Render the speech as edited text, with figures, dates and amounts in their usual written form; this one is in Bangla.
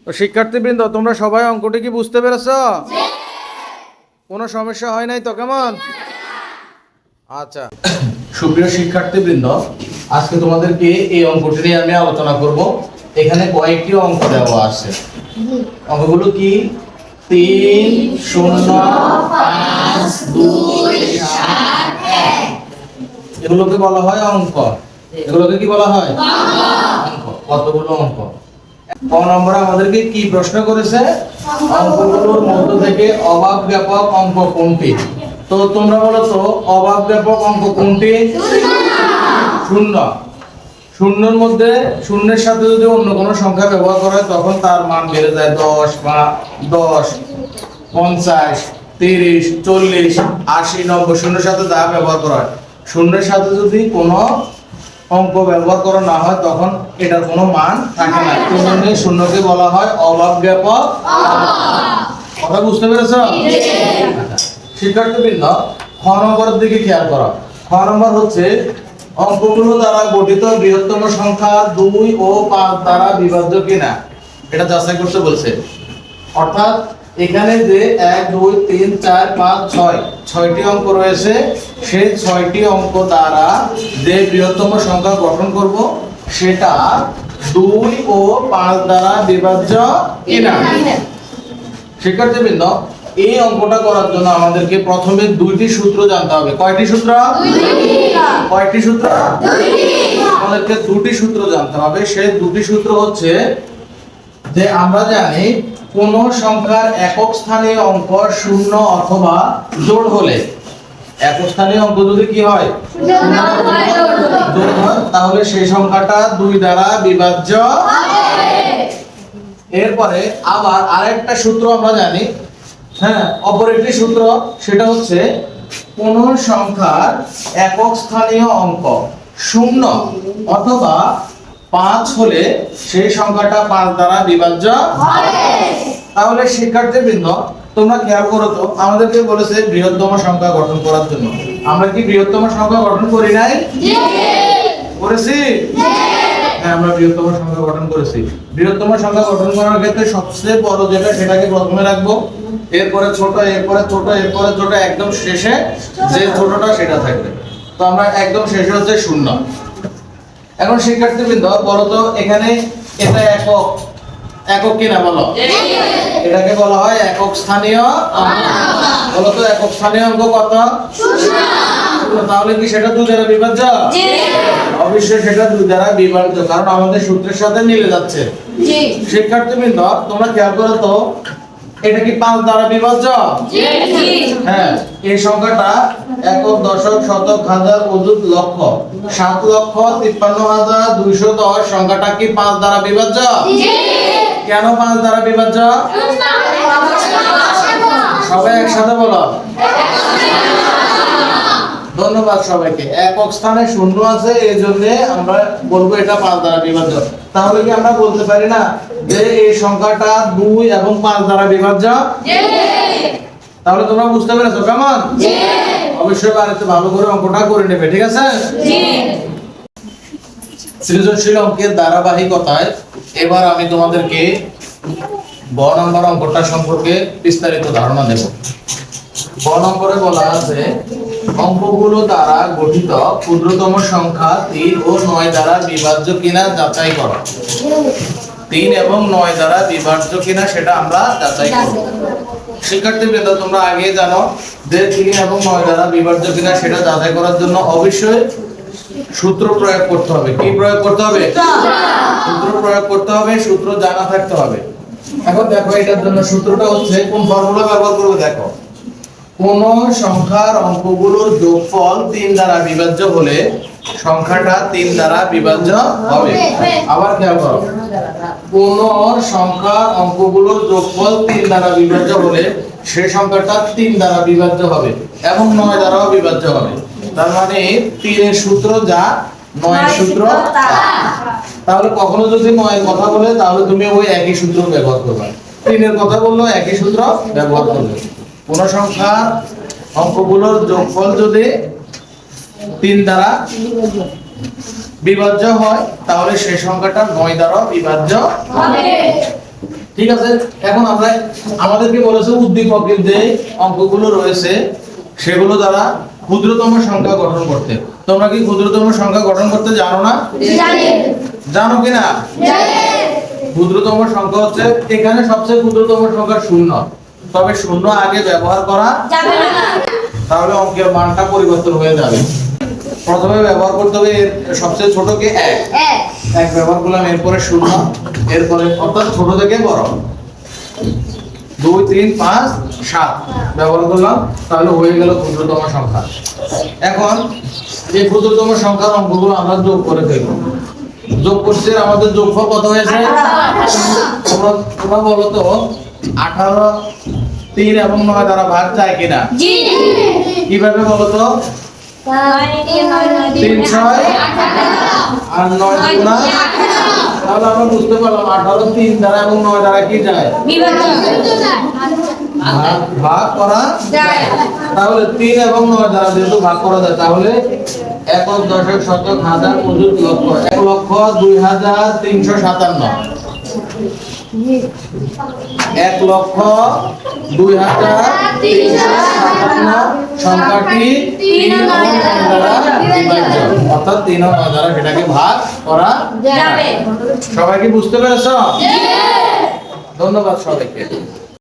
তো শিক্ষার্থীবৃন্দ, তোমরা সবাই অঙ্কটি কি বুঝতে পেরেছো? কোনো সমস্যা হয় নাই তো? কেমন? আচ্ছা, সুপ্রিয় শিক্ষার্থীবৃন্দ, আজকে তোমাদেরকে এই অঙ্কটি নিয়ে আমি আলোচনা করব। এখানে কয়েকটি অঙ্ক দেওয়া আছে। অঙ্কগুলো কি? 3, 0, 5, 2, 7, 1। এগুলোকে বলা হয় অঙ্ক। এগুলোকে কি বলা হয়? অঙ্ক। কতগুলো অঙ্ক? ক নম্বরে আমাদেরকে কি প্রশ্ন করেছে? অঙ্কগুলোর মধ্য থেকে অভাব জ্ঞাপক অঙ্ক কোনটি? তো তোমরা বলো তো, অভাব জ্ঞাপক অঙ্ক কোনটি? শূন্য। শূন্যের মধ্যে শূন্যের সাথে যদি অন্য কোনো সংখ্যা ব্যবহার করা হয় তখন তার মান বেড়ে যায় 10 বা 10, 50, 30, 40, 80, 90 শূন্যের সাথে যা ব্যবহার করা হয়। শূন্যের সাথে যদি কোনো অঙ্ক ব্যবহার করা না হয় তখন এটার কোনো মান থাকে না। এই জন্য শূন্যকে বলা হয় অভাব জ্ঞাপক। কথা বুঝতে পেরেছো? শিক্ষার্থীবৃন্দ, খ নম্বরের দিকে খেয়াল করো। খ নম্বর হচ্ছে অঙ্কগুলো দ্বারা গঠিত বৃহত্তম সংখ্যা 2 ও 5 দ্বারা বিভাজ্য কিনা এটা যাচাই করতে বলছে। অর্থাৎ এখানে যে 1, 2, 3, 4, 5, 6 ছয়টি অঙ্ক রয়েছে, সেই 6টি অঙ্ক দ্বারা যে বৃহত্তম সংখ্যা গঠন করব সেটা 2 ও 5 দ্বারা বিভাজ্য কিনা। শিক্ষার্থীবৃন্দ, এই অঙ্কটা করার জন্য আমাদেরকে প্রথমে দুইটি সূত্র জানতে হবে। কয়টি সূত্র? কয়টি সূত্র? আমাদেরকে দুটি সূত্র জানতে হবে। সেই দুটি সূত্র হচ্ছে যে আমরা জানি কোন সংখ্যার একক স্থানীয় অঙ্ক শূন্য অথবা জোড় হলে, একক স্থানীয় অঙ্ক যদি কি হয়? জোড় হয়, তাহলে সেই সংখ্যাটা 2 দ্বারা বিভাজ্য হবে। এরপরে আবার আরেকটা সূত্র আমরা জানি, অপর একটি সূত্র, সেটা হচ্ছে কোন সংখ্যার একক স্থানীয় অঙ্ক শূন্য অথবা 5 হলে সেই সংখ্যাটা 5 দ্বারা বিভাজ্য হবে। তাহলে শিক্ষার্থীবৃন্দ, তোমরা খেয়াল করো তো, আমাদেরকে বলেছে বৃহত্তম সংখ্যা গঠন করার জন্য। আমরা কি বৃহত্তম সংখ্যা গঠন করি নাই? করেছি। হ্যাঁ, আমরা বৃহত্তম সংখ্যা গঠন করেছি। বৃহত্তম সংখ্যা গঠন করার ক্ষেত্রে সবচেয়ে বড় যেটা সেটাকে প্রথমে রাখবো, এরপরে ছোট, এরপরে ছোট, এরপরে ছোট, একদম শেষে যে ছোটটা সেটা থাকবে। তো আমরা একদম শেষে হচ্ছে 0। এখন শিক্ষার্থীবৃন্দ বলো তো, এখানে এটা একক, একক কিনা বলো? এটাকে বলা হয় একক স্থানীয় অঙ্ক। বলো তো, একক স্থানীয় অঙ্ক কত? 0। তাহলে কি সেটা 2 দ্বারা বিভাজ্য? অবশ্যই সেটা 2 দ্বারা বিভাজ্য, কারণ আমাদের সূত্রের সাথে মিলে যাচ্ছে। শিক্ষার্থীবৃন্দ, তোমরা খেয়াল করো তো, এটা কি 5 দ্বারা বিভাজ্য? হ্যাঁ, এই সংখ্যাটা একক, দশক, শতক, হাজার, অযুত, লক্ষ, 7,53,210 সংখ্যাটা কি 5 দ্বারা বিভাজ্য? কেন 5 দ্বারা বিভাজ্য? সবাই একসাথে বলো। ধন্যবাদ সবাইকে। একক স্থানে শূন্য আছে, এই জন্য আমরা বলবো এটা 5 দ্বারা বিভাজ্য। তাহলে কি আমরা বলতে পারি না যে এই সংখ্যাটা 2 এবং 5 দ্বারা বিভাজ্য? তাহলে তোমরা বুঝতে পেরেছো? কেমন? অবশ্যই বাড়িতে ভালো করে অঙ্কটা করে নেবে, ঠিক আছে? সৃজনশীল অঙ্কের ধারাবাহিকতায় এবার আমি তোমাদেরকে ব নম্বর অঙ্কটা সম্পর্কে বিস্তারিত ধারণা দেব। ব নম্বরে বলা আছে অঙ্কগুলো দ্বারা গঠিত ক্ষুদ্রতম সংখ্যা 3 ও 9 দ্বারা বিভাজ্য কিনা যাচাই করো। 3 এবং 9 দ্বারা বিভাজ্য কিনা সেটা আমরা যাচাই করব। শিক্ষার্থীবৃন্দ, তোমরা আগে জানো যে 3 এবং 9 দ্বারা বিভাজ্য কিনা সেটা যাচাই করার জন্য অবশ্যই সূত্র প্রয়োগ করতে হবে। কি প্রয়োগ করতে হবে? সূত্র প্রয়োগ করতে হবে, সূত্র জানা থাকতে হবে। এখন দেখো, এটার জন্য সূত্রটা হচ্ছে, কোন ফর্মুলা ব্যবহার করবে দেখো। কোন সংখ্যার অঙ্কগুলোর যোগফল 3 দ্বারা বিভাজ্য হলে সংখ্যাটা 3 দ্বারা বিভাজ্য হবে। আবার খেয়াল করো, কোন সংখ্যার অঙ্কগুলোর যোগফল 3 দ্বারা বিভাজ্য হলে সেই সংখ্যাটা 3 দ্বারা বিভাজ্য হবে এবং 9 দ্বারাও বিভাজ্য হবে। তার মানে 3 এর সূত্র যা, 9 এর সূত্র তা। তাহলে কখনো যদি 9 এর কথা বলে তাহলে তুমি ওই একই সূত্র ব্যবহার করবে। 3 এর কথা বললো একই সূত্র ব্যবহার করবে। কোন সংখ্যার অঙ্কগুলোর যোগফল যদি 3 দ্বারা বিভাজ্য হয় তাহলে সেই সংখ্যাটা 9 দ্বারা বিভাজ্য হবে। ঠিক আছে, এখন আমরা আমাদেরকে বলেছে উদ্দীপকের যে অঙ্কগুলো রয়েছে সেগুলো দ্বারা ক্ষুদ্রতম সংখ্যা গঠন করতে। তোমরা কি ক্ষুদ্রতম সংখ্যা গঠন করতে জানো না? জানো কি না? ক্ষুদ্রতম সংখ্যা হচ্ছে এখানে সবচেয়ে ক্ষুদ্রতম সংখ্যা শূন্য, তবে শূন্য আগে ব্যবহার করা যাবে না, তাহলে অঙ্কের মানটা পরিবর্তন হয়ে যাবে। প্রথমে ব্যবহার করতে হবে এর সবচেয়ে ছোটকে এক ব্যবহার করলাম, এরপরে শূন্য, এরপরে অর্থাৎ ছোট থেকে বড় 2 3 5 7 ব্যবহার করলাম, তাহলে হয়ে গেল ক্ষুদ্রতম সংখ্যা। এখন এই ক্ষুদ্রতম সংখ্যার অঙ্কগুলো আমরা যোগ করে ফেলব। যোগ করতে আমাদের যোগফল কত হয়েছে? তোমরা বলো তো 18 3 এবং 9 দ্বারা ভাগ যায় কিনা? কিভাবে বলো তো? 3 6 আর 9 গুণা, তাহলে আমরা বুঝতে পারলাম 18 3 দ্বারা এবং 9 দ্বারা কি যায়? ভাগ করা যায়। তাহলে 3 এবং 9 দ্বারা যেহেতু ভাগ করা যায়, তাহলে একক দশক শতক হাজার অযুত লক্ষ 1,02,357 1,02,357 সংখ্যাটি 3 এবং 9 দ্বারা বিভাজ্য, অর্থাৎ 3 ও 9 দ্বারা সেটাকে ভাগ করা যাবে। সবাই কি বুঝতে পেরেছো? ধন্যবাদ সবাইকে।